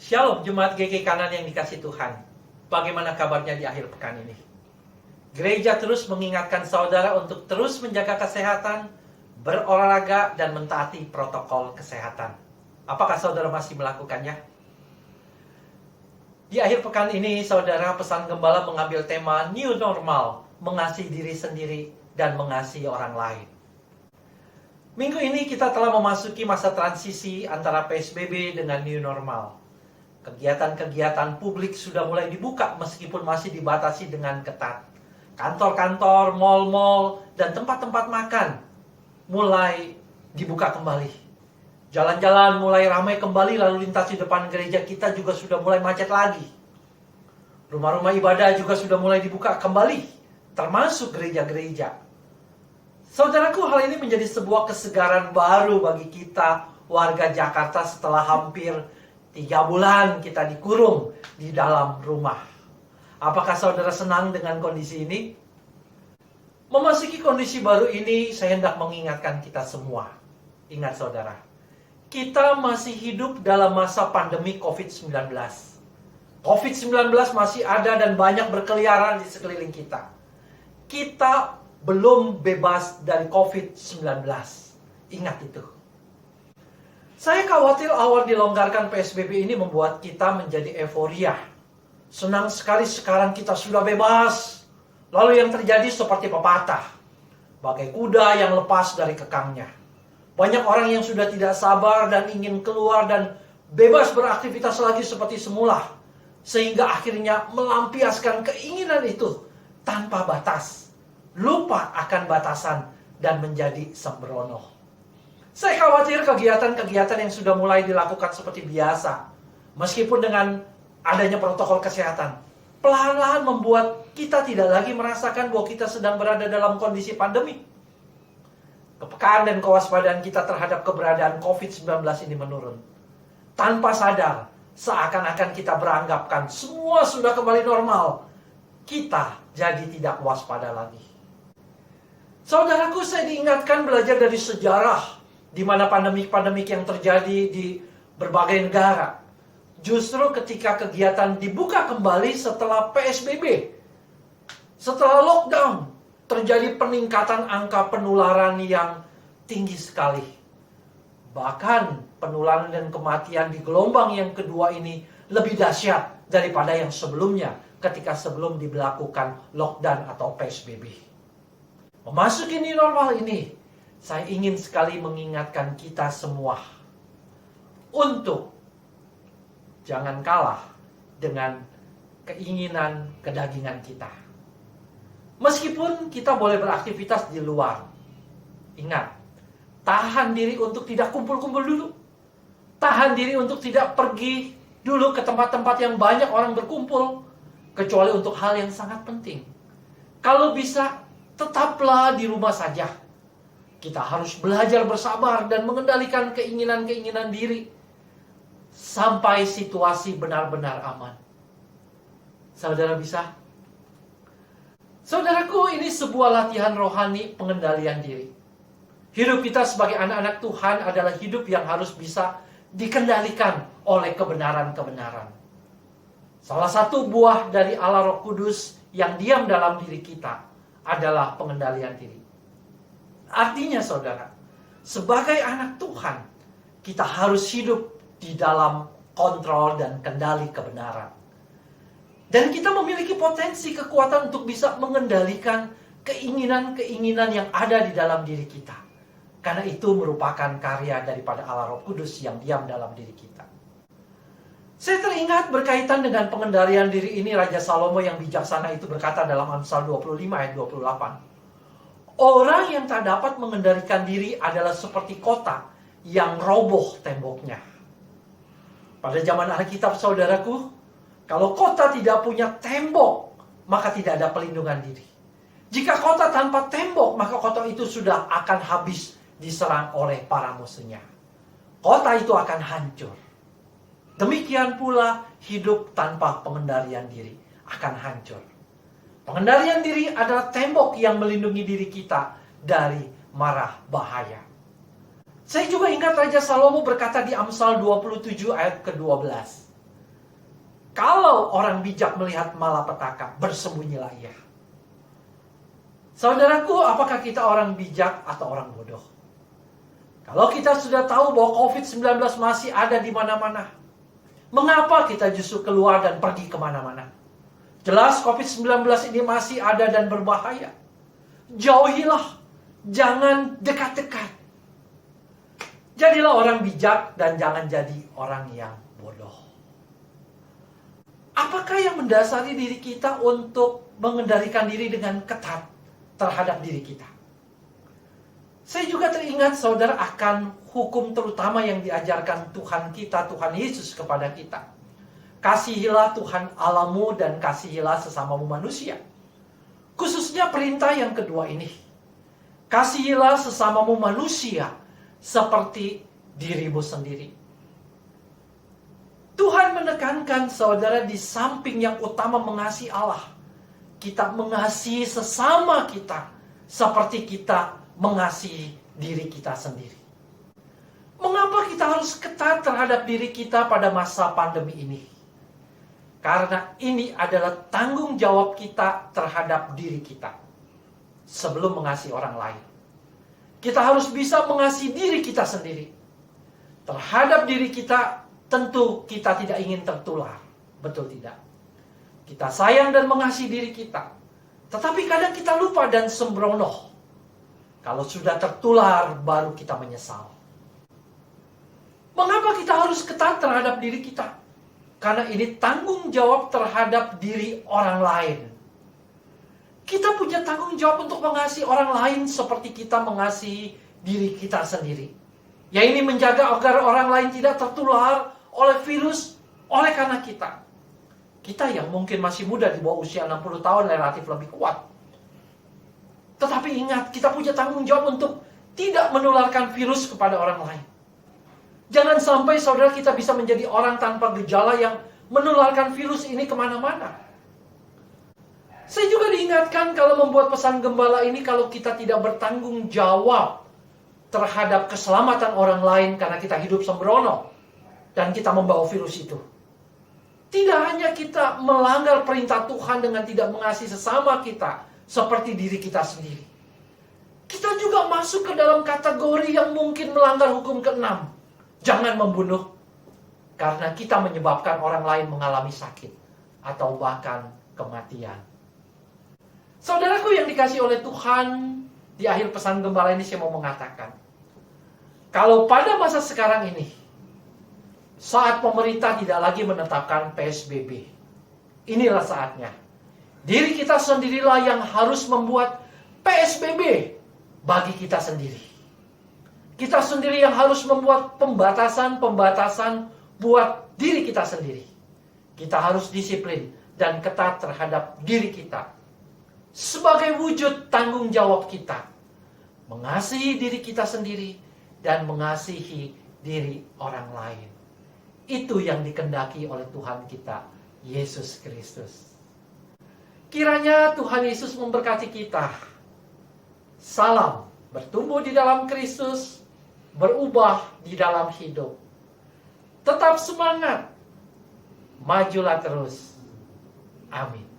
Shalom Jemaat GG Kanan yang dikasih Tuhan. Bagaimana kabarnya di akhir pekan ini? Gereja terus mengingatkan saudara untuk terus menjaga kesehatan, berolahraga, dan mentaati protokol kesehatan. Apakah saudara masih melakukannya? Di akhir pekan ini, saudara, pesan gembala mengambil tema New Normal, mengasihi diri sendiri dan mengasihi orang lain. Minggu ini kita telah memasuki masa transisi antara PSBB dengan New Normal. Kegiatan-kegiatan publik sudah mulai dibuka meskipun masih dibatasi dengan ketat. Kantor-kantor, mal-mal, dan tempat-tempat makan mulai dibuka kembali. Jalan-jalan mulai ramai kembali, lalu lintas di depan gereja kita juga sudah mulai macet lagi. Rumah-rumah ibadah juga sudah mulai dibuka kembali, termasuk gereja-gereja. Saudaraku, hal ini menjadi sebuah kesegaran baru bagi kita warga Jakarta setelah hampir 3 bulan kita dikurung di dalam rumah. Apakah saudara senang dengan kondisi ini? Memasuki kondisi baru ini, saya hendak mengingatkan kita semua. Ingat saudara, kita masih hidup dalam masa pandemi COVID-19. COVID-19 masih ada dan banyak berkeliaran di sekeliling kita. Kita belum bebas dari COVID-19. Ingat itu. Saya khawatir awal dilonggarkan PSBB ini membuat kita menjadi euforia. Senang sekali sekarang kita sudah bebas. Lalu yang terjadi seperti pepatah, bagai kuda yang lepas dari kekangnya. Banyak orang yang sudah tidak sabar dan ingin keluar dan bebas beraktivitas lagi seperti semula. Sehingga akhirnya melampiaskan keinginan itu tanpa batas. Lupa akan batasan dan menjadi sembrono. Saya khawatir kegiatan-kegiatan yang sudah mulai dilakukan seperti biasa, meskipun dengan adanya protokol kesehatan, perlahan-lahan membuat kita tidak lagi merasakan bahwa kita sedang berada dalam kondisi pandemi. Kepekaan dan kewaspadaan kita terhadap keberadaan COVID-19 ini menurun. Tanpa sadar, seakan-akan kita beranggapan semua sudah kembali normal. Kita jadi tidak waspada lagi. Saudaraku, saya diingatkan belajar dari sejarah di mana pandemik-pandemik yang terjadi di berbagai negara. Justru ketika kegiatan dibuka kembali setelah PSBB, setelah lockdown, terjadi peningkatan angka penularan yang tinggi sekali. Bahkan penularan dan kematian di gelombang yang kedua ini lebih dahsyat daripada yang sebelumnya ketika sebelum diberlakukan lockdown atau PSBB. Memasuki new normal ini, saya ingin sekali mengingatkan kita semua untuk jangan kalah dengan keinginan kedagingan kita. Meskipun kita boleh beraktivitas di luar, ingat, tahan diri untuk tidak kumpul-kumpul dulu. Tahan diri untuk tidak pergi dulu ke tempat-tempat yang banyak orang berkumpul, kecuali untuk hal yang sangat penting. Kalau bisa, tetaplah di rumah saja. Kita harus belajar bersabar dan mengendalikan keinginan-keinginan diri sampai situasi benar-benar aman. Saudara bisa? Saudaraku, ini sebuah latihan rohani pengendalian diri. Hidup kita sebagai anak-anak Tuhan adalah hidup yang harus bisa dikendalikan oleh kebenaran-kebenaran. Salah satu buah dari Allah Roh Kudus yang diam dalam diri kita adalah pengendalian diri. Artinya saudara, sebagai anak Tuhan, kita harus hidup di dalam kontrol dan kendali kebenaran. Dan kita memiliki potensi kekuatan untuk bisa mengendalikan keinginan-keinginan yang ada di dalam diri kita. Karena itu merupakan karya daripada Allah Roh Kudus yang diam dalam diri kita. Saya teringat berkaitan dengan pengendalian diri ini, Raja Salomo yang bijaksana itu berkata dalam Amsal 25 ayat 28. Orang yang tak dapat mengendalikan diri adalah seperti kota yang roboh temboknya. Pada zaman Alkitab, saudaraku, kalau kota tidak punya tembok, maka tidak ada pelindungan diri. Jika kota tanpa tembok, maka kota itu sudah akan habis diserang oleh para musuhnya. Kota itu akan hancur. Demikian pula hidup tanpa pengendalian diri akan hancur. Pengendalian diri adalah tembok yang melindungi diri kita dari mara bahaya. Saya juga ingat Raja Salomo berkata di Amsal 27 ayat ke-12. Kalau orang bijak melihat malapetaka, bersembunyilah ia. Saudaraku, apakah kita orang bijak atau orang bodoh? Kalau kita sudah tahu bahwa COVID-19 masih ada di mana-mana, mengapa kita justru keluar dan pergi kemana-mana? Jelas COVID-19 ini masih ada dan berbahaya. Jauhilah, jangan dekat-dekat. Jadilah orang bijak dan jangan jadi orang yang bodoh. Apakah yang mendasari diri kita untuk mengendalikan diri dengan ketat terhadap diri kita? Saya juga teringat, saudara, akan hukum terutama yang diajarkan Tuhan kita, Tuhan Yesus kepada kita. Kasihilah Tuhan Allahmu dan kasihilah sesamamu manusia. Khususnya perintah yang kedua ini. Kasihilah sesamamu manusia seperti dirimu sendiri. Tuhan menekankan, saudara, di samping yang utama mengasihi Allah, kita mengasihi sesama kita seperti kita mengasihi diri kita sendiri. Mengapa kita harus ketat terhadap diri kita pada masa pandemi ini? Karena ini adalah tanggung jawab kita terhadap diri kita sebelum mengasihi orang lain. Kita harus bisa mengasihi diri kita sendiri. Terhadap diri kita, tentu kita tidak ingin tertular. Betul tidak? Kita sayang dan mengasihi diri kita. Tetapi kadang kita lupa dan sembrono. Kalau sudah tertular, baru kita menyesal. Mengapa kita harus ketat terhadap diri kita? Karena ini tanggung jawab terhadap diri orang lain. Kita punya tanggung jawab untuk mengasihi orang lain seperti kita mengasihi diri kita sendiri. Ya, ini menjaga agar orang lain tidak tertular oleh virus oleh karena kita. Kita yang mungkin masih muda di bawah usia 60 tahun relatif lebih kuat. Tetapi ingat, kita punya tanggung jawab untuk tidak menularkan virus kepada orang lain. Jangan sampai saudara kita bisa menjadi orang tanpa gejala yang menularkan virus ini kemana-mana. Saya juga diingatkan kalau membuat pesan gembala ini, kalau kita tidak bertanggung jawab terhadap keselamatan orang lain karena kita hidup sembrono dan kita membawa virus itu. Tidak hanya kita melanggar perintah Tuhan dengan tidak mengasihi sesama kita seperti diri kita sendiri. Kita juga masuk ke dalam kategori yang mungkin melanggar hukum ke-6. Jangan membunuh. Karena kita menyebabkan orang lain mengalami sakit atau bahkan kematian. Saudaraku yang dikasihi oleh Tuhan, di akhir pesan gembala ini saya mau mengatakan, kalau pada masa sekarang ini, saat pemerintah tidak lagi menetapkan PSBB, inilah saatnya. Diri kita sendirilah yang harus membuat PSBB bagi kita sendiri. Kita sendiri yang harus membuat pembatasan-pembatasan buat diri kita sendiri. Kita harus disiplin dan ketat terhadap diri kita. Sebagai wujud tanggung jawab kita. Mengasihi diri kita sendiri dan mengasihi diri orang lain. Itu yang dikehendaki oleh Tuhan kita, Yesus Kristus. Kiranya Tuhan Yesus memberkati kita. Salam bertumbuh di dalam Kristus, berubah di dalam hidup. Tetap semangat, majulah terus. Amin.